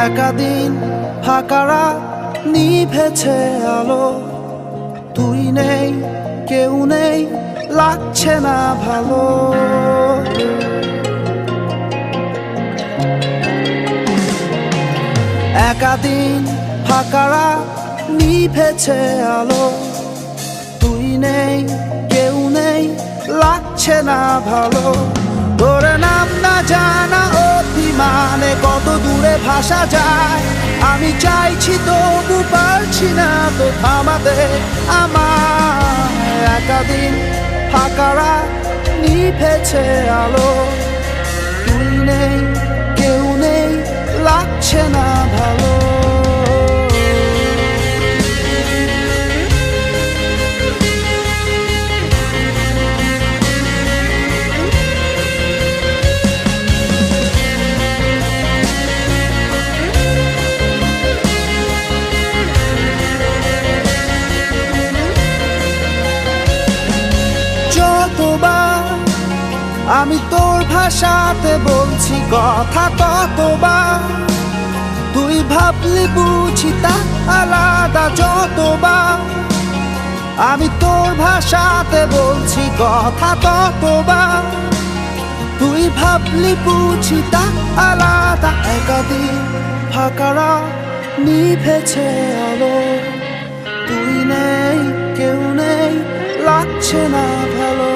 একা দিন ফাঁকা রাত নিভেছে আলো, তুই নেই কেউ নেই লাগছে না ভালো। একা দিন ফাঁকা রাত নিভেছে আলো, তুই নেই কেউ নেই লাগছে না ভালো। তোর নাম না জানা অভিমানে কত দূরে ভাসা যায়, আমি চাইছি তবু পারছি না তো থামাতে আমার। একা দিন ফাঁকা রাত নিভেছে আলো, তুই নেই কেউ নেই লাগছে না ভালো। যতবার আমি তোর ভাষাতে বলছি কথা, ততবার তুই ভাবলি বুঝি তা আলাদা। যতবার আমি তোর ভাষাতে বলছি কথা, ততবার তুই ভাবলি বুঝি তা আলাদা। একা দিন ফাঁকা রাত নিভেছে আলো, তুই নেই কেউ নেই লাগছে না ভালো।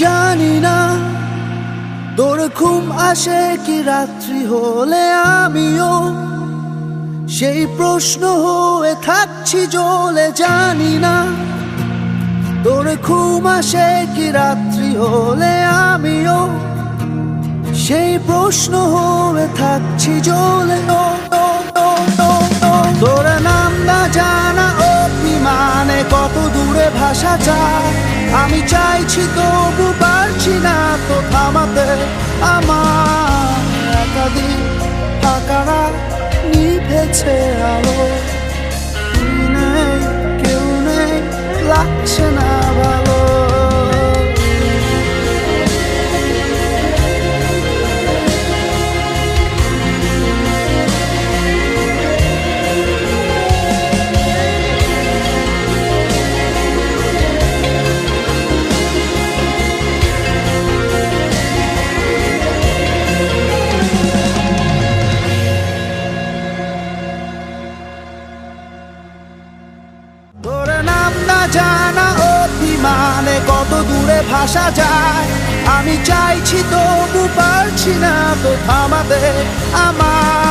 জানি না তোর ঘুম আসে কি রাত্রি হলে, আমিও সেই প্রশ্ন হয়ে থাকছি জ্বলে। জানি না তোর ঘুম আসে কি রাত্রি হলে, আমিও সেই প্রশ্ন হয়ে থাকছি জ্বলে। তোর নাম না জানা অভিমানে কত দূরে ভাসা যায়, আমি চাইছি তবু পারছি না তো থামাতে আমার। একা দিন ফাঁকা রাত নিভেছে আলো, তুই নেই কেউ নেই লাগছে না ভালো। তোর নাম না জানা অভিমানে কত দূরে ভাসা যায়, আমি চাইছি তবু পারছি না তো থামাতে আমার।